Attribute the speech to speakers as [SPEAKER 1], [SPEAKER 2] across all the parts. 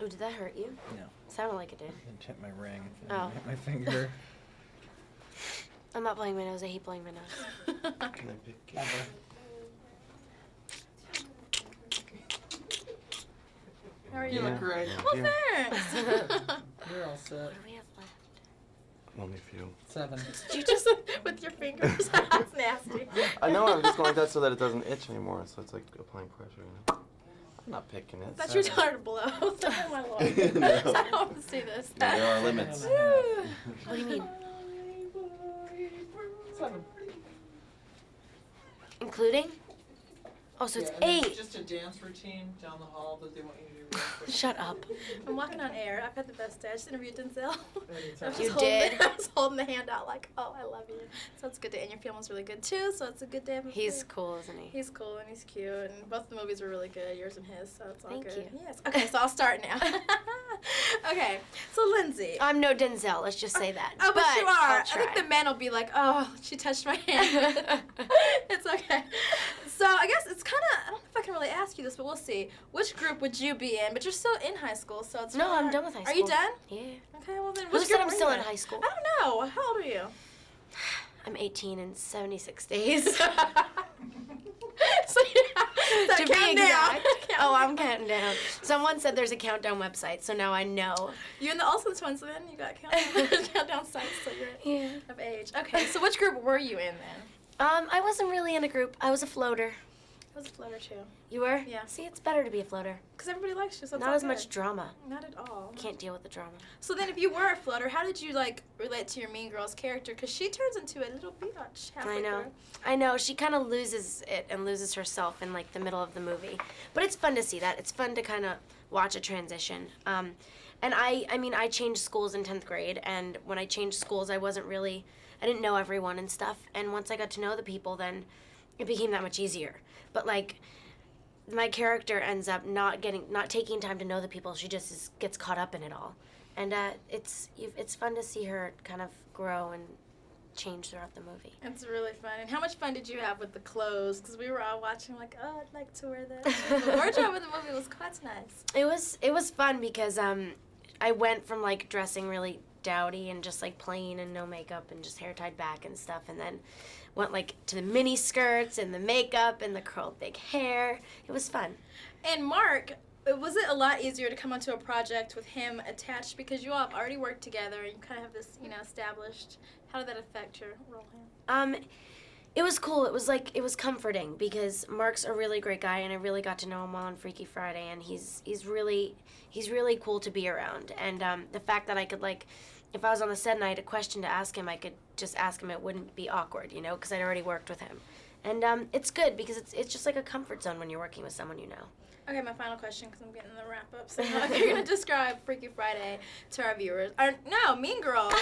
[SPEAKER 1] Oh, did that hurt you?
[SPEAKER 2] No.
[SPEAKER 1] Sounded like it did.
[SPEAKER 2] It hit my ring.
[SPEAKER 1] Oh.
[SPEAKER 2] It hit my finger.
[SPEAKER 1] I'm not blowing my nose. I hate blowing my nose.
[SPEAKER 3] Can I pick it?
[SPEAKER 4] How are
[SPEAKER 5] You
[SPEAKER 4] you?
[SPEAKER 5] look great.
[SPEAKER 4] Well, thanks.
[SPEAKER 5] You're all set.
[SPEAKER 1] What do we have left?
[SPEAKER 3] Only a few.
[SPEAKER 5] 7.
[SPEAKER 4] Did you just with your fingers? That's nasty.
[SPEAKER 3] I know, I'm just going like that so that it doesn't itch anymore, so it's like applying pressure, you know? I'm not picking it.
[SPEAKER 4] I thought you were telling her to blow. Oh my lord.
[SPEAKER 3] No.
[SPEAKER 4] I don't want to see this.
[SPEAKER 3] There are limits.
[SPEAKER 1] What do you mean?
[SPEAKER 5] 7.
[SPEAKER 1] Including? Oh, so it's
[SPEAKER 5] Yeah, and
[SPEAKER 1] 8.
[SPEAKER 5] It's just a dance routine down the hall that they want you to do. Real quick.
[SPEAKER 1] Shut up.
[SPEAKER 4] I'm walking on air. I've had the best day. I just interviewed Denzel. I was
[SPEAKER 1] You
[SPEAKER 4] just holding
[SPEAKER 1] did?
[SPEAKER 4] I was holding the hand out like, oh, I love you. So it's a good day. And your film was really good too, so it's a good day. of a
[SPEAKER 1] He's
[SPEAKER 4] film.
[SPEAKER 1] cool, isn't he?
[SPEAKER 4] He's cool and he's cute, and both the movies were really good, yours and his, so it's all
[SPEAKER 1] Thank
[SPEAKER 4] good.
[SPEAKER 1] you.
[SPEAKER 4] Yes. Okay, so I'll start now. Okay, so Lindsay.
[SPEAKER 1] I'm no Denzel, let's just say that.
[SPEAKER 4] Oh, but you are.
[SPEAKER 1] I'll
[SPEAKER 4] I think
[SPEAKER 1] try.
[SPEAKER 4] the men will be like, oh, she touched my hand. It's okay. So I guess it's kind of, I don't know if I can really ask you this, but we'll see. Which group would you be in? But you're still in high school, so it's
[SPEAKER 1] No,
[SPEAKER 4] really
[SPEAKER 1] I'm
[SPEAKER 4] hard.
[SPEAKER 1] done with high
[SPEAKER 4] Are you
[SPEAKER 1] school.
[SPEAKER 4] done?
[SPEAKER 1] Yeah.
[SPEAKER 4] Okay, well then,
[SPEAKER 1] Who
[SPEAKER 4] which
[SPEAKER 1] said
[SPEAKER 4] group
[SPEAKER 1] I'm
[SPEAKER 4] were
[SPEAKER 1] still
[SPEAKER 4] you
[SPEAKER 1] in high school?
[SPEAKER 4] I don't know. How old are you?
[SPEAKER 1] I'm 18 in 76 days.
[SPEAKER 4] So yeah,
[SPEAKER 1] To be
[SPEAKER 4] count down.
[SPEAKER 1] exact. Oh, I'm counting down. Someone said there's a countdown website, so now I know.
[SPEAKER 4] You and the Olsen twins then? You got countdown sites, so you're
[SPEAKER 1] Yeah.
[SPEAKER 4] of age. Okay, so which group were you in then?
[SPEAKER 1] I wasn't really in a group. I was a floater.
[SPEAKER 4] I was a floater too.
[SPEAKER 1] You were?
[SPEAKER 4] Yeah.
[SPEAKER 1] See, it's better to be a floater.
[SPEAKER 4] Because everybody likes you, so it's
[SPEAKER 1] Not
[SPEAKER 4] all
[SPEAKER 1] as
[SPEAKER 4] good.
[SPEAKER 1] much drama.
[SPEAKER 4] Not at all.
[SPEAKER 1] Can't deal with the drama.
[SPEAKER 4] So then if you were a floater, how did you, like, relate to your Mean Girls character? Because she turns into a little biatch halfway
[SPEAKER 1] I know.
[SPEAKER 4] through.
[SPEAKER 1] I know. She kind of loses it and loses herself in like the middle of the movie. But it's fun to see that. It's fun to kind of watch a transition. And I mean, I changed schools in 10th grade, and when I changed schools, I didn't know everyone and stuff. And once I got to know the people, then it became that much easier. But like, my character ends up not taking time to know the people. She just gets caught up in it all. And it's fun to see her kind of grow and change throughout the movie.
[SPEAKER 4] It's really fun. And how much fun did you have with the clothes? Because we were all watching like, oh, I'd like to wear this. The wardrobe in the movie was quite nice.
[SPEAKER 1] It was fun because I went from like dressing really dowdy and just like plain and no makeup and just hair tied back and stuff, and then went like to the mini skirts and the makeup and the curled big hair. It was fun.
[SPEAKER 4] And Mark, was it a lot easier to come onto a project with him attached because you all have already worked together and you kind of have this, established? How did that affect your role?
[SPEAKER 1] It was cool. It was comforting because Mark's a really great guy, and I really got to know him well on Freaky Friday, and he's really cool to be around. And the fact that I could, like, if I was on the set and I had a question to ask him, I could just ask him. It wouldn't be awkward, because I'd already worked with him. And it's good because it's just like a comfort zone when you're working with someone you know.
[SPEAKER 4] Okay, my final question, because I'm getting the wrap up. So if you're going to describe Freaky Friday to our viewers, or no, Mean Girls.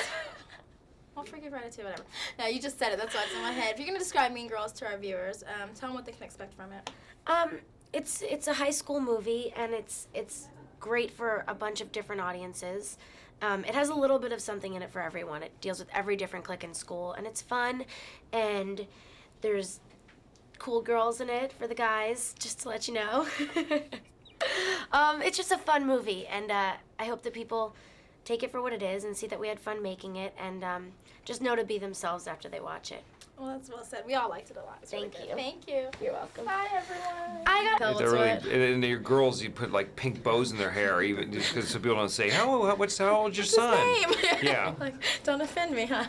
[SPEAKER 4] Well, Freaky Friday too, whatever. No, you just said it. That's why it's in my head. If you're going to describe Mean Girls to our viewers, tell them what they can expect from it.
[SPEAKER 1] It's a high school movie, and it's great for a bunch of different audiences. It has a little bit of something in it for everyone. It deals with every different clique in school, and it's fun, and there's cool girls in it for the guys, just to let you know. It's just a fun movie, and I hope that people take it for what it is and see that we had fun making it, and just know to be themselves after they watch it.
[SPEAKER 4] Well, that's well said. We all liked it a lot. It's really
[SPEAKER 1] Thank
[SPEAKER 4] good.
[SPEAKER 1] you.
[SPEAKER 4] Thank you.
[SPEAKER 1] You're welcome.
[SPEAKER 4] Bye, everyone.
[SPEAKER 1] I got
[SPEAKER 6] They're really, and your girls, you put like pink bows in their hair, even because some people don't say, how old's your
[SPEAKER 4] What's his
[SPEAKER 6] son?
[SPEAKER 4] name?
[SPEAKER 6] Yeah.
[SPEAKER 4] Like, don't offend me, huh?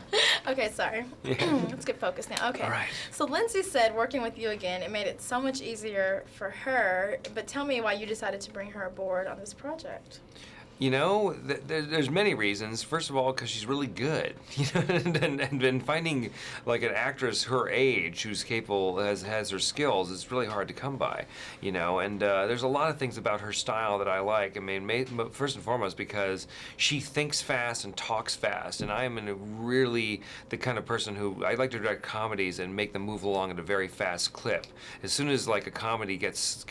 [SPEAKER 4] Okay, sorry.
[SPEAKER 6] Yeah.
[SPEAKER 4] Let's get focused now. Okay.
[SPEAKER 6] All right.
[SPEAKER 4] So Lindsay said working with you again, it made it so much easier for her, but tell me why you decided to bring her aboard on this project.
[SPEAKER 6] There's many reasons. First of all, because she's really good, and finding like an actress her age who's capable, has her skills, is really hard to come by, And there's a lot of things about her style that I like. I mean, first and foremost because she thinks fast and talks fast, and I am really the kind of person who I like to direct comedies and make them move along at a very fast clip. As soon as like a comedy gets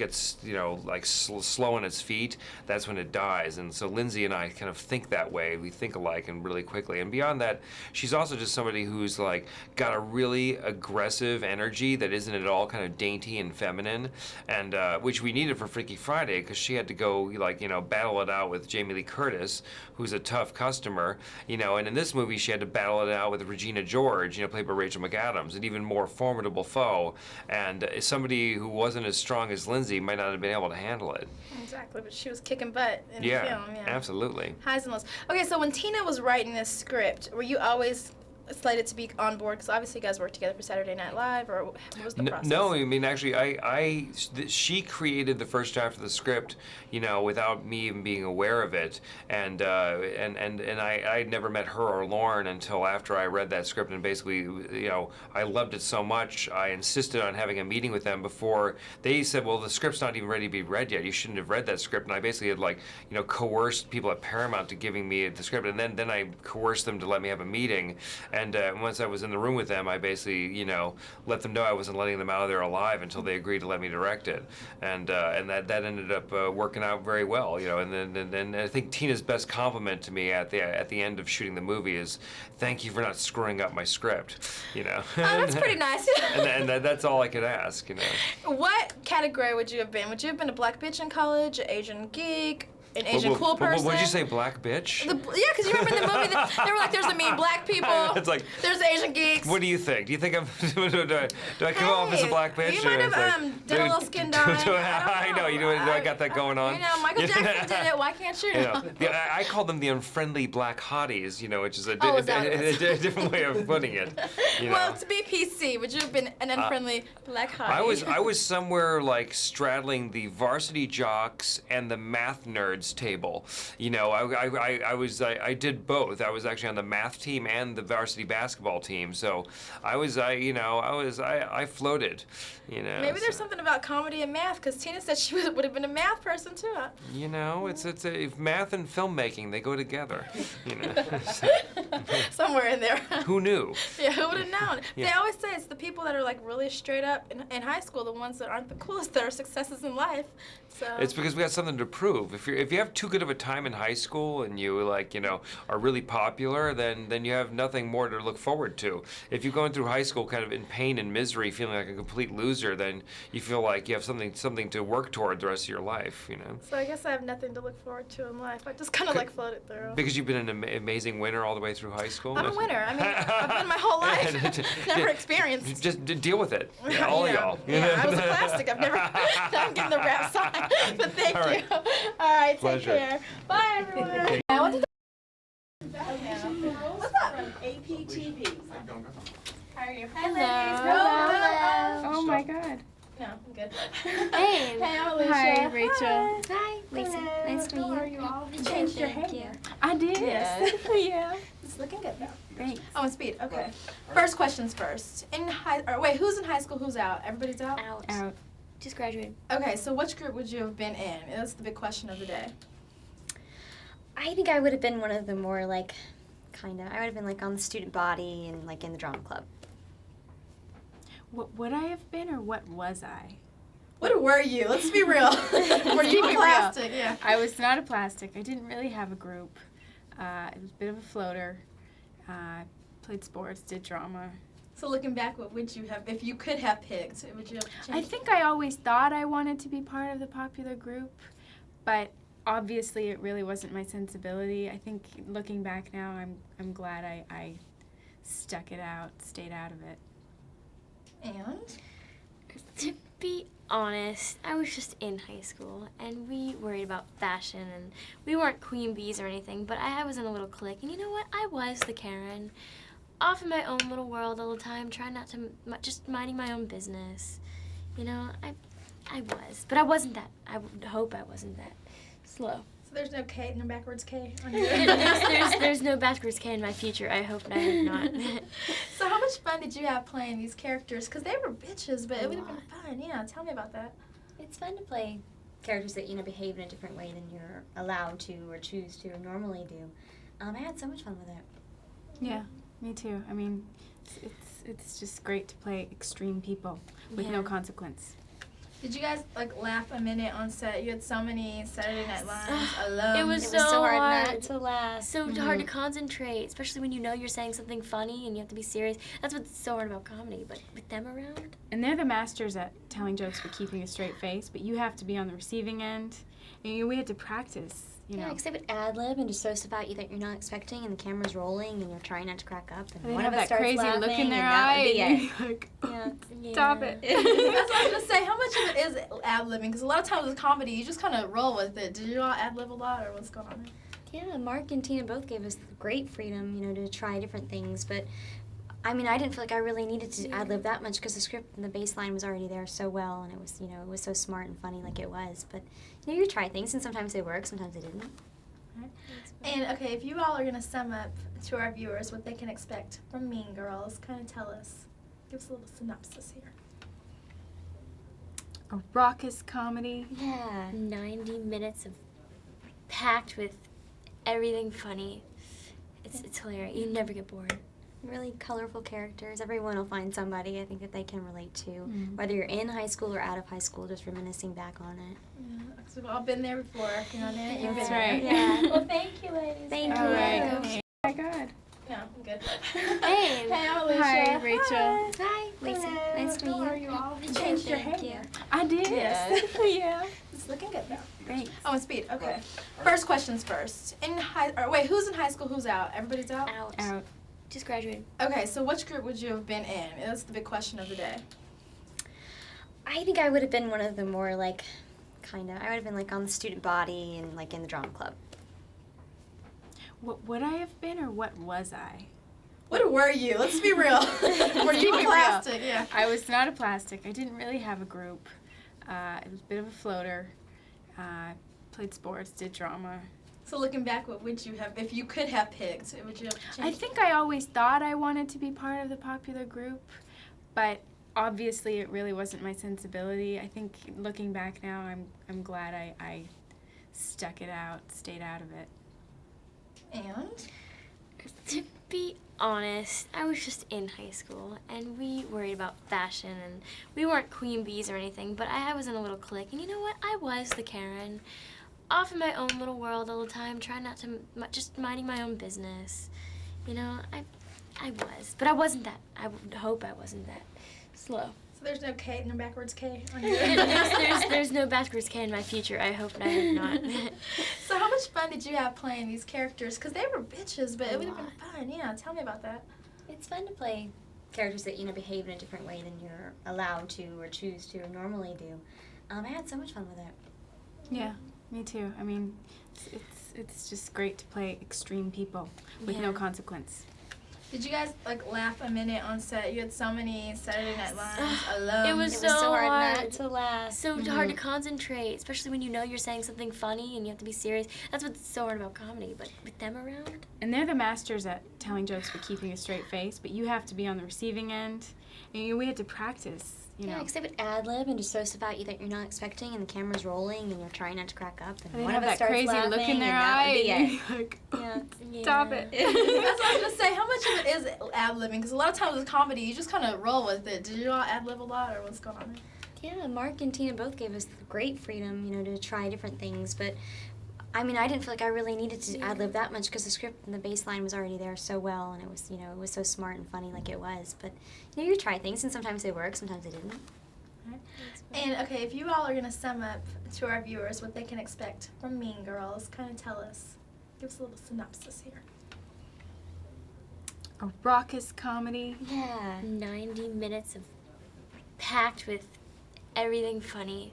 [SPEAKER 6] slow on its feet, that's when it dies. And so Lindsay and I kind of think that way. We think alike and really quickly. And beyond that, she's also just somebody who's like got a really aggressive energy that isn't at all kind of dainty and feminine, and which we needed for Freaky Friday because she had to go like battle it out with Jamie Lee Curtis, who's a tough customer, and in this movie she had to battle it out with Regina George, played by Rachel McAdams, an even more formidable foe, and somebody who wasn't as strong as Lindsay might not have been able to handle it.
[SPEAKER 4] Exactly, but she was kicking butt in the film. Yeah,
[SPEAKER 6] absolutely.
[SPEAKER 4] Highs and lows. Okay, so when Tina was writing this script, were you always slated to be on board? Because obviously you guys worked together for Saturday Night Live, or what was the process?
[SPEAKER 6] No, I mean actually, she created the first draft of the script, without me even being aware of it, and I never met her or Lauren until after I read that script, and basically, I loved it so much, I insisted on having a meeting with them before they said, well, the script's not even ready to be read yet. You shouldn't have read that script, and I basically had coerced people at Paramount to giving me the script, and then I coerced them to let me have a meeting. And once I was in the room with them, I basically, let them know I wasn't letting them out of there alive until they agreed to let me direct it, and that ended up working out very well, And then I think Tina's best compliment to me at the end of shooting the movie is, "Thank you for not screwing up my script,"
[SPEAKER 4] Oh, that's pretty nice.
[SPEAKER 6] and that's all I could ask,
[SPEAKER 4] What category would you have been? Would you have been a black bitch in college, an Asian geek? An Asian cool person.
[SPEAKER 6] What did you say, black bitch?
[SPEAKER 4] Yeah, because you remember in the movie, they were like, there's the mean black people.
[SPEAKER 6] It's like,
[SPEAKER 4] there's the Asian geeks.
[SPEAKER 6] What do you think? Do you think I'm, do I come off as a black bitch?
[SPEAKER 4] You might have done a little skin dyeing.
[SPEAKER 6] I know, I got that going on.
[SPEAKER 4] Michael Jackson did it, why can't you?
[SPEAKER 6] I call them the unfriendly black hotties, which is a different way of putting it.
[SPEAKER 4] Well, to be PC, would you have been an unfriendly black hottie?
[SPEAKER 6] I was somewhere like straddling the varsity jocks and the math nerds table. I did both. I was actually on the math team and the varsity basketball team. So I floated.
[SPEAKER 4] Maybe there's something about comedy and math, because Tina said she would have been a math person too.
[SPEAKER 6] It's math and filmmaking, they go together.
[SPEAKER 4] Somewhere in there.
[SPEAKER 6] Who knew?
[SPEAKER 4] Yeah, who would have known? Yeah. They always say it's the people that are like really straight up in high school, the ones that aren't the coolest, that are successes in life. So
[SPEAKER 6] it's because we got something to prove. If you have too good of a time in high school and you are really popular, then you have nothing more to look forward to. If you're going through high school kind of in pain and misery, feeling like a complete loser, then you feel like you have something to work toward the rest of your life.
[SPEAKER 4] So I guess I have nothing to look forward to in life. I just kind of like floated through.
[SPEAKER 6] Because you've been an amazing winner all the way through high school.
[SPEAKER 4] I'm a winner. I mean, I've been my whole life. Never experienced.
[SPEAKER 6] Just deal with it. All of y'all.
[SPEAKER 4] Yeah, I was a plastic. I'm getting the rap sign. But thank you. All right, take care. Bye, everyone. What's up?
[SPEAKER 2] APTV.
[SPEAKER 4] How are you?
[SPEAKER 2] Hello.
[SPEAKER 7] Oh my God.
[SPEAKER 4] No, I'm good.
[SPEAKER 2] Hey.
[SPEAKER 4] Hey, I'm Alicia.
[SPEAKER 7] Hi, Rachel.
[SPEAKER 2] Hi, Lisa. Nice to meet you.
[SPEAKER 4] How are you all?
[SPEAKER 2] You changed your hair.
[SPEAKER 7] I did.
[SPEAKER 4] Yes.
[SPEAKER 7] Yeah.
[SPEAKER 4] It's looking good though.
[SPEAKER 7] Thanks.
[SPEAKER 4] Oh, and speed. Okay. First questions first. Who's in high school? Who's out? Everybody's out.
[SPEAKER 7] Out.
[SPEAKER 2] Just graduated.
[SPEAKER 4] Okay, so which group would you have been in? That's the big question of the day.
[SPEAKER 2] I think I would have been one of the more I would have been on the student body and in the drama club.
[SPEAKER 7] What would I have been, or what was I?
[SPEAKER 4] What were you? Let's be real. Were you a plastic? Yeah.
[SPEAKER 7] I was not a plastic. I didn't really have a group. It was a bit of a floater. Played sports, did drama.
[SPEAKER 4] So looking back, what would you have, if you could have picked, would you have changed?
[SPEAKER 7] I think I always thought I wanted to be part of the popular group, but obviously it really wasn't my sensibility. I think looking back now, I'm glad I stuck it out, stayed out of it.
[SPEAKER 4] And?
[SPEAKER 1] To be honest, I was just in high school, and we worried about fashion, and we weren't queen bees or anything, but I was in a little clique, and you know what? I was the Karen. Off in my own little world all the time, trying not to, just minding my own business. I was, but I wasn't that. I would hope I wasn't that slow.
[SPEAKER 4] So there's no K, no backwards K on your
[SPEAKER 1] there's no backwards K in my future. I hope I have not.
[SPEAKER 4] So how much fun did you have playing these characters? Because they were bitches, but it would have been fun. Yeah, tell me about that.
[SPEAKER 8] It's fun to play characters that, behave in a different way than you're allowed to or choose to or normally do. I had so much fun with it.
[SPEAKER 7] Yeah, me too. I mean, it's just great to play extreme people with no consequence.
[SPEAKER 4] Did you guys like laugh a minute on set? You had so many Saturday Night Lives alone.
[SPEAKER 1] It was
[SPEAKER 2] It
[SPEAKER 1] so
[SPEAKER 2] was so hard
[SPEAKER 1] hard.
[SPEAKER 2] not to laugh.
[SPEAKER 1] So hard to concentrate, especially when you know you're saying something funny and you have to be serious. That's what's so hard about comedy, but with them around.
[SPEAKER 7] And they're the masters at telling jokes but keeping a straight face, but you have to be on the receiving end. And we had to practice, you know.
[SPEAKER 2] Yeah, because they would ad-lib and just throw stuff at you that you're not expecting, and the camera's rolling, and you're trying not to crack up, and
[SPEAKER 7] They
[SPEAKER 2] one
[SPEAKER 7] have
[SPEAKER 2] of us
[SPEAKER 7] that
[SPEAKER 2] starts
[SPEAKER 7] crazy
[SPEAKER 2] laughing,
[SPEAKER 7] look in their
[SPEAKER 2] and that
[SPEAKER 7] eye,
[SPEAKER 2] would be
[SPEAKER 7] and
[SPEAKER 2] it.
[SPEAKER 7] you're like,
[SPEAKER 2] Yeah.
[SPEAKER 7] stop it.
[SPEAKER 4] That's what I was gonna say. How much of it is ad-libbing? Because a lot of times with comedy, you just kind of roll with it. Did you all ad-lib a lot, or what's going on there?
[SPEAKER 2] Yeah, Mark and Tina both gave us great freedom, you know, to try different things, but I mean, I didn't feel like I really needed to ad-lib that much because the script and the baseline was already there so well, and it was, you know, it was so smart and funny like it was. But, you know, you try things, and sometimes they work, sometimes they didn't.
[SPEAKER 4] And okay, if you all are gonna sum up to our viewers what they can expect from Mean Girls, kind of tell us. Give us a little synopsis here.
[SPEAKER 7] A raucous comedy.
[SPEAKER 2] Yeah.
[SPEAKER 1] 90 minutes of packed with everything funny. It's hilarious. You never get bored.
[SPEAKER 2] Really colorful characters. Everyone will find somebody I think that they can relate to. Whether you're in high school or out of high school, just reminiscing back on it.
[SPEAKER 4] Yeah, 'cause we've all been there before. You know, Nana, you've
[SPEAKER 7] That's
[SPEAKER 4] been
[SPEAKER 7] right.
[SPEAKER 4] there.
[SPEAKER 2] Yeah.
[SPEAKER 4] Well, thank you, ladies.
[SPEAKER 2] Thank
[SPEAKER 7] All
[SPEAKER 2] you.
[SPEAKER 7] right. Oh my God.
[SPEAKER 4] No, I'm good.
[SPEAKER 1] Hey.
[SPEAKER 4] Hey, I'm Alicia.
[SPEAKER 7] Hi, Rachel.
[SPEAKER 4] Hi.
[SPEAKER 2] Hi, Lacey.
[SPEAKER 4] Hello.
[SPEAKER 2] Nice to meet
[SPEAKER 4] How
[SPEAKER 2] you.
[SPEAKER 4] are you all? You
[SPEAKER 2] Good,
[SPEAKER 4] changed your
[SPEAKER 2] thank
[SPEAKER 4] hair.
[SPEAKER 2] you.
[SPEAKER 7] I did.
[SPEAKER 4] Yes.
[SPEAKER 7] Yeah.
[SPEAKER 4] It's looking good though.
[SPEAKER 7] Thanks.
[SPEAKER 4] Oh, and speed. Okay. First questions first. Wait, who's in high school? Who's out? Everybody's out.
[SPEAKER 7] Out.
[SPEAKER 1] Just graduated.
[SPEAKER 4] Okay, so which group would you have been in? That's the big question of the day.
[SPEAKER 2] I think I would have been one of the more like, I would have been like on the student body and like in the drama club.
[SPEAKER 7] What would I have been, or what was I?
[SPEAKER 4] What were you? Let's be real. Were you
[SPEAKER 7] be real.
[SPEAKER 4] plastic? Yeah.
[SPEAKER 7] I was not a plastic. I didn't really have a group. It was a bit of a floater. Played sports, did drama.
[SPEAKER 4] So looking back, what would you have, if you could have picked, would you have changed?
[SPEAKER 7] I think I always thought I wanted to be part of the popular group, but obviously it really wasn't my sensibility. I think looking back now, I'm glad I stuck it out, stayed out of it.
[SPEAKER 4] And?
[SPEAKER 1] To be honest, I was just in high school, and we worried about fashion, and we weren't queen bees or anything, but I was in a little clique, and you know what? I was the Karen. Off in my own little world all the time, trying not to, just minding my own business. You know, I was. But I wasn't that. I would hope I wasn't that slow.
[SPEAKER 4] So there's no K, no backwards K on you?
[SPEAKER 1] There's no backwards K in my future. I hope I have not.
[SPEAKER 4] So how much fun did you have playing these characters? Because they were bitches, but
[SPEAKER 1] A
[SPEAKER 4] it would have been
[SPEAKER 1] lot.
[SPEAKER 4] fun. Yeah, tell me about that.
[SPEAKER 2] It's fun to play characters that, you know, behave in a different way than you're allowed to or choose to or normally do. I had so much fun with it.
[SPEAKER 7] Yeah, me too. I mean, it's just great to play extreme people with no
[SPEAKER 1] Yeah.
[SPEAKER 7] consequence.
[SPEAKER 4] Did you guys like laugh a minute on set? You had so many Saturday Night Lives alone.
[SPEAKER 1] It was
[SPEAKER 2] It
[SPEAKER 1] so
[SPEAKER 2] was so hard
[SPEAKER 1] hard.
[SPEAKER 2] not to laugh.
[SPEAKER 1] So hard to concentrate, especially when you know you're saying something funny and you have to be serious. That's what's so hard about comedy, but with them around.
[SPEAKER 7] And they're the masters at telling jokes but keeping a straight face, but you have to be on the receiving end. And we had to practice, you
[SPEAKER 2] Yeah,
[SPEAKER 7] know.
[SPEAKER 2] because they would ad-lib and just throw stuff at you that you're not expecting, and the camera's rolling, and you're trying not to crack up, and
[SPEAKER 7] They
[SPEAKER 2] one
[SPEAKER 7] have
[SPEAKER 2] of us
[SPEAKER 7] that
[SPEAKER 2] starts
[SPEAKER 7] crazy
[SPEAKER 2] laughing,
[SPEAKER 7] look in their
[SPEAKER 2] and that
[SPEAKER 7] eye,
[SPEAKER 2] would be
[SPEAKER 7] and
[SPEAKER 2] it.
[SPEAKER 7] you're like,
[SPEAKER 2] Yeah.
[SPEAKER 7] stop it.
[SPEAKER 4] That's what I was gonna say. How much of it is ad-libbing? Because a lot of times with comedy, you just kind of roll with it. Did you all ad-lib a lot, or what's going on there?
[SPEAKER 2] Yeah, Mark and Tina both gave us great freedom, you know, to try different things, but I mean, I didn't feel like I really needed to ad-lib that much because the script and the baseline was already there so well, and it was, you know, it was so smart and funny like it was. But, you know, you try things, and sometimes they work, sometimes they didn't.
[SPEAKER 4] And okay, if you all are gonna sum up to our viewers what they can expect from Mean Girls, kind of tell us. Give us a little synopsis here.
[SPEAKER 7] A raucous comedy.
[SPEAKER 2] Yeah.
[SPEAKER 1] 90 minutes of packed with everything funny.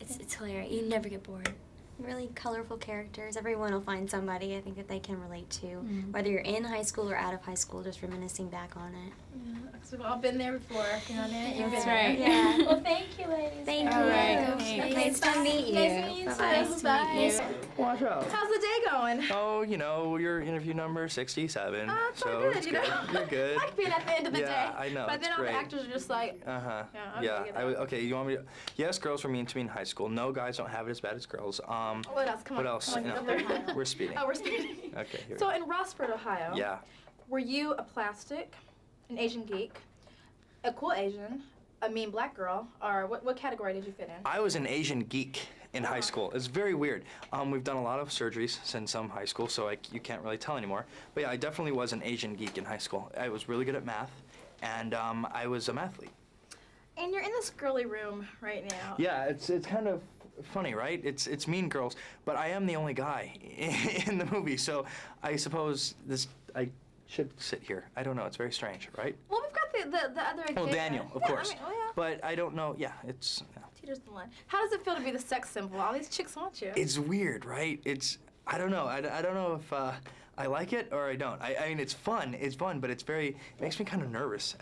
[SPEAKER 1] It's hilarious. You never get bored.
[SPEAKER 2] Really colorful characters. Everyone will find somebody I think that they can relate to. Whether you're in high school or out of high school, just reminiscing back on it.
[SPEAKER 4] Yeah, 'cause we've all been there before. You know, Nana, you've
[SPEAKER 7] That's
[SPEAKER 4] been
[SPEAKER 7] right.
[SPEAKER 4] there.
[SPEAKER 2] Yeah.
[SPEAKER 4] Well, thank you, ladies.
[SPEAKER 2] Thank
[SPEAKER 7] All
[SPEAKER 2] you.
[SPEAKER 7] right.
[SPEAKER 2] Nice to meet you.
[SPEAKER 4] Nice to meet you
[SPEAKER 2] Bye-bye.
[SPEAKER 4] too.
[SPEAKER 2] Nice to
[SPEAKER 4] Bye.
[SPEAKER 2] meet you.
[SPEAKER 9] Watch out.
[SPEAKER 4] How's the day going?
[SPEAKER 9] Oh, you know, you're interview number 67.
[SPEAKER 4] Oh, it's all
[SPEAKER 9] so
[SPEAKER 4] good,
[SPEAKER 9] it's
[SPEAKER 4] you
[SPEAKER 9] good.
[SPEAKER 4] know.
[SPEAKER 9] You're good.
[SPEAKER 4] I like being at the end of the
[SPEAKER 9] Yeah,
[SPEAKER 4] day.
[SPEAKER 9] I know,
[SPEAKER 4] But
[SPEAKER 9] it's
[SPEAKER 4] then all
[SPEAKER 9] great.
[SPEAKER 4] the actors are just like,
[SPEAKER 9] Uh-huh.
[SPEAKER 4] Yeah, I'm
[SPEAKER 9] Yeah.
[SPEAKER 4] gonna get out.
[SPEAKER 9] Okay, you want me to... Yes, girls were mean to me in high school. No, guys don't have it as bad as girls.
[SPEAKER 4] what else? Come
[SPEAKER 9] What
[SPEAKER 4] on.
[SPEAKER 9] else?
[SPEAKER 4] Come on,
[SPEAKER 9] No,
[SPEAKER 4] get up there.
[SPEAKER 9] we're speeding.
[SPEAKER 4] Oh, we're speeding.
[SPEAKER 9] Okay, here
[SPEAKER 4] So in Rossford, Ohio,
[SPEAKER 9] we go. Yeah.
[SPEAKER 4] were you a plastic, an Asian geek, a cool Asian, a mean black girl, or what category did you fit in?
[SPEAKER 9] I was an Asian geek in high school. It's very weird. We've done a lot of surgeries since high school, so you can't really tell anymore. But yeah, I definitely was an Asian geek in high school. I was really good at math, and I was a mathlete.
[SPEAKER 4] And you're in this girly room right now.
[SPEAKER 9] Yeah, it's kind of funny, right? It's Mean Girls, but I am the only guy in the movie, so I suppose I should sit here. I don't know. It's very strange, right?
[SPEAKER 4] Well, we've got the other.
[SPEAKER 9] Oh, Daniel, of course.
[SPEAKER 4] I mean, oh yeah.
[SPEAKER 9] But I don't know. Yeah, it's. Yeah.
[SPEAKER 4] Teeter's the line. How does it feel to be the sex symbol? All these chicks want you.
[SPEAKER 9] It's weird, right? I don't know. I don't know if I like it or I don't. I mean, it's fun, but it makes me kind of nervous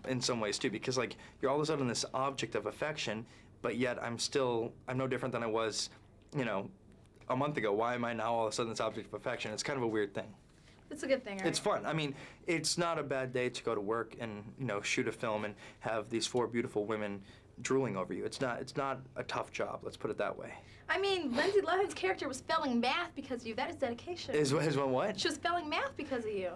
[SPEAKER 9] in some ways too, because like you're all of a sudden this object of affection, but yet I'm no different than I was, a month ago. Why am I now all of a sudden this object of affection? It's kind of a weird thing.
[SPEAKER 4] It's a good thing, right?
[SPEAKER 9] It's fun. I mean, it's not a bad day to go to work and shoot a film and have these 4 beautiful women drooling over you. It's not a tough job. Let's put it that way.
[SPEAKER 4] I mean, Lindsay Lohan's character was failing math because of you. That is dedication.
[SPEAKER 9] Is one what?
[SPEAKER 4] She was failing math because of you.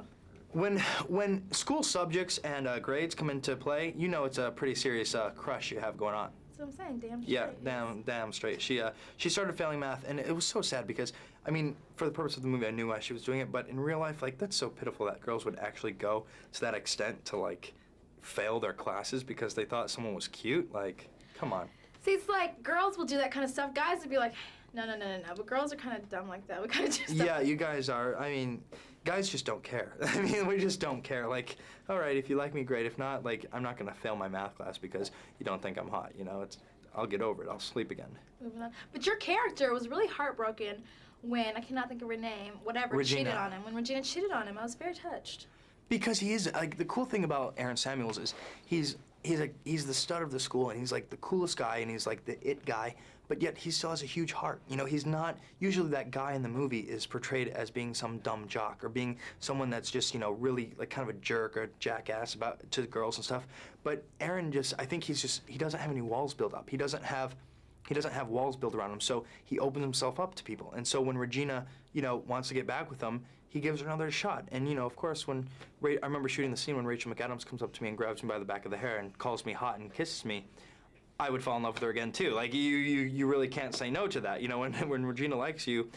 [SPEAKER 9] When school subjects and grades come into play, it's a pretty serious crush you have going on.
[SPEAKER 4] That's what I'm saying. Damn straight.
[SPEAKER 9] Yeah, damn straight. She started failing math, and it was so sad because, I mean, for the purpose of the movie, I knew why she was doing it, but in real life, like, that's so pitiful that girls would actually go to that extent to, like, fail their classes because they thought someone was cute. Like, come on.
[SPEAKER 4] See, it's like girls will do that kind of stuff. Guys would be like, no. But girls are kind of dumb like that. We kind of do stuff.
[SPEAKER 9] Yeah, you guys are. I mean, guys just don't care. I mean, we just don't care. Like, all right, if you like me, great. If not, like, I'm not gonna fail my math class because you don't think I'm hot. I'll get over it. I'll sleep again.
[SPEAKER 4] Moving on. But your character was really heartbroken when, I cannot think of her name,
[SPEAKER 9] Regina.
[SPEAKER 4] cheated on him. When Regina cheated on him, I was very touched.
[SPEAKER 9] Because he is, like, the cool thing about Aaron Samuels is he's the stud of the school, and he's like the coolest guy, and he's like the it guy, but yet he still has a huge heart. He's not, usually that guy in the movie is portrayed as being some dumb jock or being someone that's just, really like kind of a jerk or a jackass to the girls and stuff. But Aaron I think he doesn't have any walls built up. He doesn't have walls built around him, so he opens himself up to people. And so when Regina, wants to get back with him, he gives her another shot. And, of course, I remember shooting the scene when Rachel McAdams comes up to me and grabs me by the back of the hair and calls me hot and kisses me, I would fall in love with her again, too. Like, you really can't say no to that. When Regina likes you,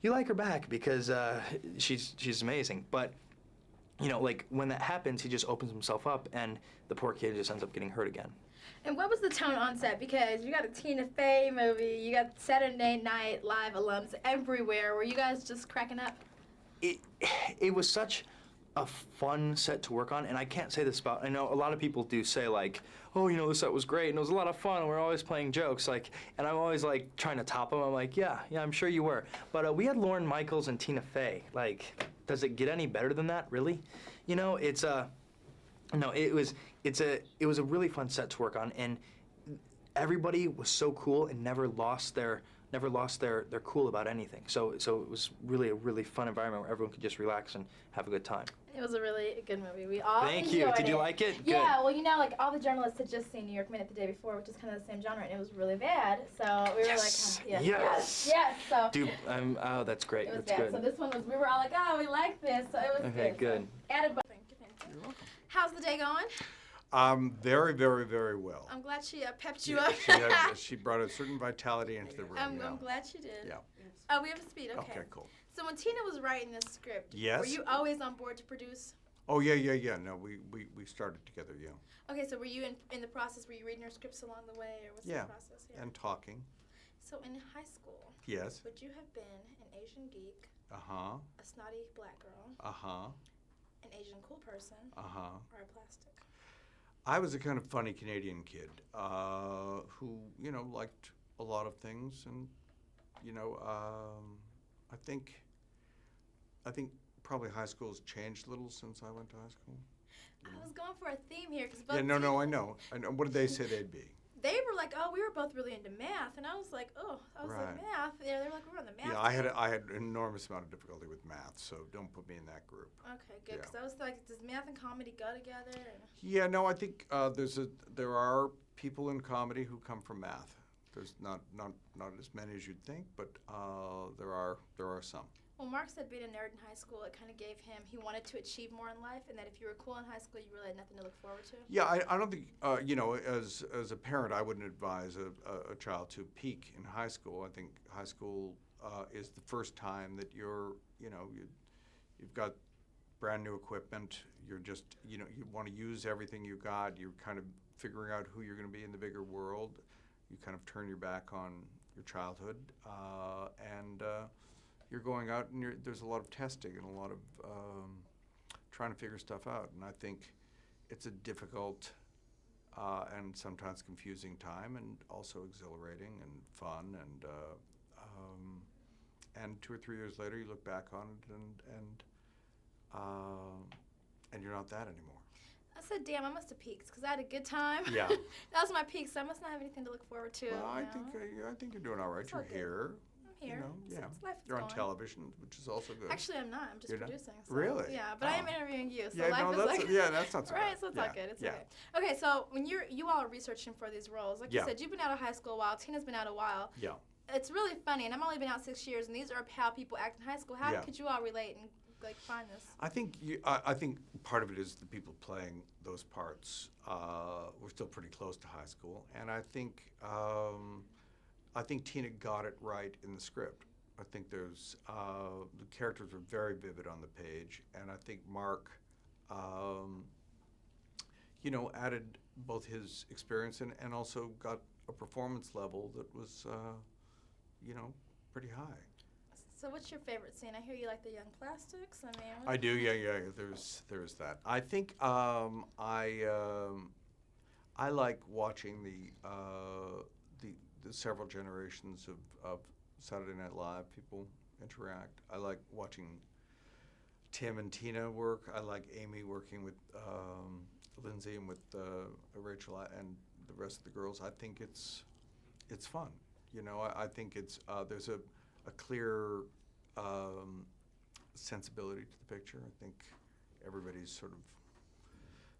[SPEAKER 9] you like her back because she's amazing. But, like, when that happens, he just opens himself up, and the poor kid just ends up getting hurt again.
[SPEAKER 4] And what was the tone on set? Because you got a Tina Fey movie, you got Saturday Night Live alums everywhere. Were you guys just cracking up?
[SPEAKER 9] It was such a fun set to work on, and I can't say this about, I know a lot of people do say like, oh, the set was great and it was a lot of fun and we're always playing jokes, like, and I'm always like trying to top them. I'm like, yeah, I'm sure you were. But we had Lauren Michaels and Tina Fey. Like, does it get any better than that, really? It was a really fun set to work on, and everybody was so cool and never lost their cool about anything. So it was really a really fun environment where everyone could just relax and have a good time.
[SPEAKER 4] It was a really good movie. We all
[SPEAKER 9] Thank you. Did you like it?
[SPEAKER 4] Yeah, well, like all the journalists had just seen New York Minute the day before, which is kind of the same genre, and it was really bad. So we were
[SPEAKER 9] Yes.
[SPEAKER 4] like,
[SPEAKER 9] Yes.
[SPEAKER 4] yes. So
[SPEAKER 9] Dude, oh, that's great.
[SPEAKER 4] it was
[SPEAKER 9] That's
[SPEAKER 4] bad.
[SPEAKER 9] good.
[SPEAKER 4] So this one was, we were all like, oh, we like this. So it was
[SPEAKER 9] Okay, good.
[SPEAKER 4] So added bonus. You're welcome. How's the day going?
[SPEAKER 10] Very, very, very well.
[SPEAKER 4] I'm glad she pepped you up.
[SPEAKER 10] She brought a certain vitality into the room.
[SPEAKER 4] I'm glad she did.
[SPEAKER 10] Yeah.
[SPEAKER 4] Oh, we have a speed. Okay.
[SPEAKER 10] Okay, cool.
[SPEAKER 4] So when Tina was writing this script,
[SPEAKER 10] Yes.
[SPEAKER 4] were you always on board to produce?
[SPEAKER 10] Oh, yeah. No, we started together, yeah.
[SPEAKER 4] Okay, so were you in the process, were you reading her scripts along the way, or what's the process?
[SPEAKER 10] And talking.
[SPEAKER 4] So in high school,
[SPEAKER 10] Yes.
[SPEAKER 4] would you have been an Asian geek,
[SPEAKER 10] Uh-huh.
[SPEAKER 4] a snotty black girl,
[SPEAKER 10] Uh-huh.
[SPEAKER 4] an Asian cool person,
[SPEAKER 10] Uh-huh.
[SPEAKER 4] or a plastic?
[SPEAKER 10] I was a kind of funny Canadian kid who, liked a lot of things, and, I think probably high school has changed a little since I went to high school.
[SPEAKER 4] I was going for a theme here because
[SPEAKER 10] Yeah, no, I know. What did they say they'd be?
[SPEAKER 4] They were like, oh, we were both really into math, and I was like,
[SPEAKER 10] Right.
[SPEAKER 4] math. Yeah, they were like, we're on the math.
[SPEAKER 10] Yeah, I had an enormous amount of difficulty with math, so don't put me in that group.
[SPEAKER 4] Okay, good. Because I was like, does math and comedy go together?
[SPEAKER 10] Yeah, no, I think there are people in comedy who come from math. There's not as many as you'd think, but there are some.
[SPEAKER 4] Well, Mark said being a nerd in high school, it kind of gave him, he wanted to achieve more in life, and that if you were cool in high school, you really had nothing to look forward to.
[SPEAKER 10] Yeah, I don't think, as a parent, I wouldn't advise a child to peak in high school. I think high school is the first time that you've got brand new equipment. You're just, you want to use everything you got. You're kind of figuring out who you're going to be in the bigger world. You kind of turn your back on your childhood, and you're going out and there's a lot of testing and a lot of trying to figure stuff out. And I think it's a difficult and sometimes confusing time, and also exhilarating and fun. And 2 or 3 years later, you look back on it and you're not that anymore.
[SPEAKER 4] I said, damn, I must have peaked because I had a good time.
[SPEAKER 10] Yeah.
[SPEAKER 4] That was my peak, so I must not have anything to look forward to.
[SPEAKER 10] Well, I think you're doing all right.
[SPEAKER 4] It's all
[SPEAKER 10] You're
[SPEAKER 4] good.
[SPEAKER 10] here.
[SPEAKER 4] I'm here.
[SPEAKER 10] Yeah.
[SPEAKER 4] Life is
[SPEAKER 10] You're on
[SPEAKER 4] going.
[SPEAKER 10] television, which is also good.
[SPEAKER 4] Actually, I'm not. I'm just
[SPEAKER 10] You're not?
[SPEAKER 4] producing. So,
[SPEAKER 10] Really?
[SPEAKER 4] Yeah, but I am interviewing you, so
[SPEAKER 10] Yeah,
[SPEAKER 4] life is like...
[SPEAKER 10] that's not so bad.
[SPEAKER 4] Right, so it's all good. It's okay. Okay, so when you all are researching for these roles, like you said, you've been out of high school a while. Tina's been out a while.
[SPEAKER 10] Yeah.
[SPEAKER 4] It's really funny, and I've only been out 6 years, and these are how people act in high school. How could you all relate and find this?
[SPEAKER 10] I think part of it is the people playing those parts were still pretty close to high school, and I think Tina got it right in the script. I think there's the characters were very vivid on the page, and I think Mark, added both his experience and also got a performance level that was, pretty high.
[SPEAKER 4] So what's your favorite scene? I hear you like the young plastics. I mean,
[SPEAKER 10] I do, yeah. There's that. I think I like watching the several generations of Saturday Night Live people interact. I like watching Tim and Tina work. I like Amy working with Lindsay and with Rachel and the rest of the girls. I think it's fun. I think it's there's a clear sensibility to the picture. I think everybody's sort of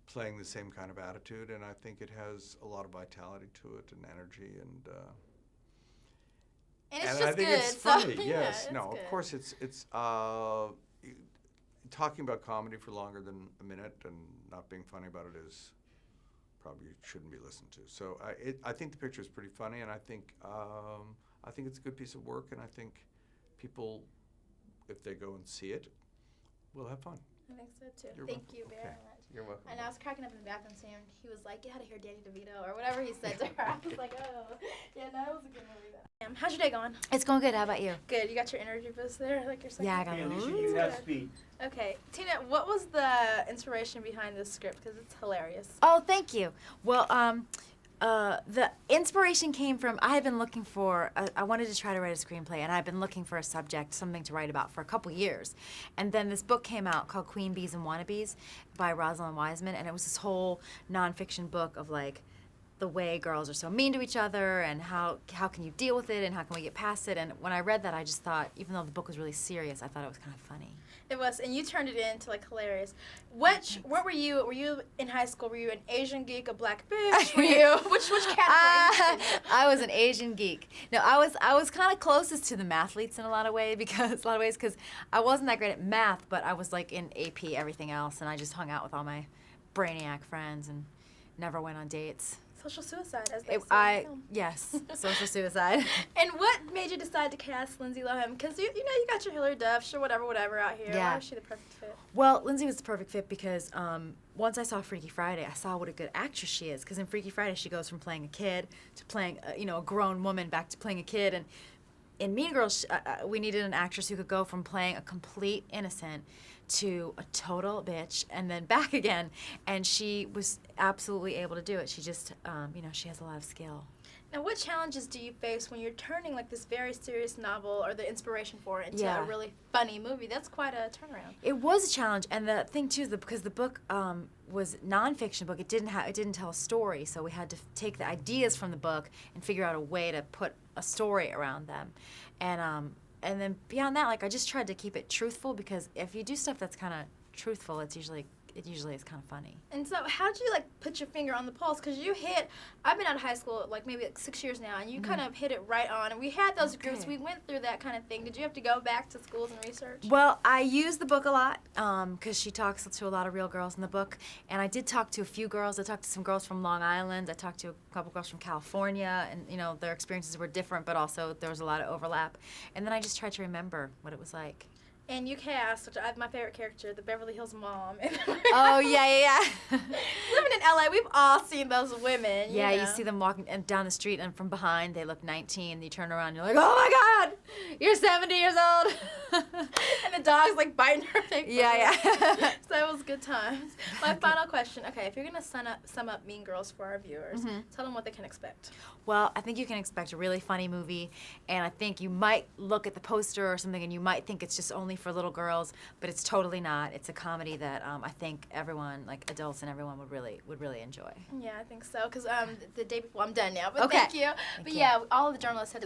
[SPEAKER 10] playing the same kind of attitude, and I think it has a lot of vitality to it and energy, and
[SPEAKER 4] it's
[SPEAKER 10] and
[SPEAKER 4] just
[SPEAKER 10] I think
[SPEAKER 4] good.
[SPEAKER 10] it's funny.
[SPEAKER 4] So,
[SPEAKER 10] Yes,
[SPEAKER 4] yeah,
[SPEAKER 10] no,
[SPEAKER 4] good.
[SPEAKER 10] of course it's talking about comedy for longer than a minute and not being funny about it is probably shouldn't be listened to. So I think the picture is pretty funny, and I think it's a good piece of work, and I think people, if they go and see it, will have fun.
[SPEAKER 4] I think so too.
[SPEAKER 10] You're
[SPEAKER 4] Thank
[SPEAKER 10] welcome.
[SPEAKER 4] you very
[SPEAKER 10] Okay.
[SPEAKER 4] much.
[SPEAKER 10] You're welcome.
[SPEAKER 4] And I was cracking up in the bathroom saying, he was like, get out of here, Danny DeVito, or whatever he said to her. I was like, oh. Yeah, no, it was a good movie though. How's your day going?
[SPEAKER 2] It's going good. How about you?
[SPEAKER 4] Good. You got your energy boost there, like you're saying?
[SPEAKER 2] Yeah, I got
[SPEAKER 11] At
[SPEAKER 2] it.
[SPEAKER 11] least you have speed.
[SPEAKER 4] Okay. Tina, what was the inspiration behind this script? Because it's hilarious.
[SPEAKER 2] Oh, thank you. Well, the inspiration came from, I had been looking for, I wanted to try to write a screenplay, and I've been looking for a subject, something to write about for a couple years. And then this book came out called Queen Bees and Wannabes by Rosalind Wiseman, and it was this whole nonfiction book of like the way girls are so mean to each other and how can you deal with it and how can we get past it. And when I read that, I just thought, even though the book was really serious, I thought it was kind of funny.
[SPEAKER 4] It was, and you turned it into like hilarious. What were you? Were you in high school? Were you an Asian geek, a black bitch? Were you which category?
[SPEAKER 2] I was an Asian geek. No, I was kind of closest to the mathletes in a lot of ways because I wasn't that great at math, but I was like in AP everything else, and I just hung out with all my brainiac friends and never went on dates.
[SPEAKER 4] Social suicide, as they say in the film.
[SPEAKER 2] Yes, social suicide.
[SPEAKER 4] And what made you decide to cast Lindsay Lohan? Because you got your Hilary Duff, sure, whatever out here.
[SPEAKER 2] Yeah.
[SPEAKER 4] Why was she the perfect fit?
[SPEAKER 2] Well, Lindsay was the perfect fit because once I saw Freaky Friday, I saw what a good actress she is. Because in Freaky Friday, she goes from playing a kid to playing a grown woman back to playing a kid. And in Mean Girls, we needed an actress who could go from playing a complete innocent to a total bitch and then back again. And she was absolutely able to do it. She just, she has a lot of skill.
[SPEAKER 4] Now, what challenges do you face when you're turning like this very serious novel or the inspiration for it into a really funny movie? That's quite a turnaround.
[SPEAKER 2] It was a challenge, and the thing too is because the book was nonfiction book, it didn't tell a story, so we had to take the ideas from the book and figure out a way to put a story around them, and then beyond that, like I just tried to keep it truthful because if you do stuff that's kind of truthful, it's usually
[SPEAKER 11] it usually is kind of funny.
[SPEAKER 4] And so, how did you like put your finger on the pulse? Because you hit. I've been out of high school like maybe like 6 years now, and you kind of hit it right on. And we had those groups. We went through that kind of thing. Did you have to go back to schools and research?
[SPEAKER 11] Well, I use the book a lot because she talks to a lot of real girls in the book, and I did talk to a few girls. I talked to some girls from Long Island. I talked to a couple girls from California, and you know their experiences were different, but also there was a lot of overlap. And then I just tried to remember what it was like.
[SPEAKER 4] And you cast, which I have my favorite character, the Beverly Hills mom.
[SPEAKER 11] Oh, yeah.
[SPEAKER 4] Living in LA, we've all seen those women.
[SPEAKER 11] Yeah,
[SPEAKER 4] you know?
[SPEAKER 11] you see them walking down the street, and from behind they look 19. You turn around, and you're like, oh my God, you're 70 years old.
[SPEAKER 4] And the dog's like biting her face.
[SPEAKER 11] Yeah.
[SPEAKER 4] So it was good times. My final question. Okay, if you're gonna sum up Mean Girls for our viewers, tell them what they can expect.
[SPEAKER 11] Well, I think you can expect a really funny movie, and I think you might look at the poster or something, and you might think it's just only for little girls, but it's totally not. It's a comedy that I think everyone, like adults and everyone, would really enjoy.
[SPEAKER 4] Yeah, I think so. Because the day before, I'm done now. But
[SPEAKER 11] Okay.
[SPEAKER 4] thank you.
[SPEAKER 11] Thank
[SPEAKER 4] But
[SPEAKER 11] you.
[SPEAKER 4] yeah, all of the journalists had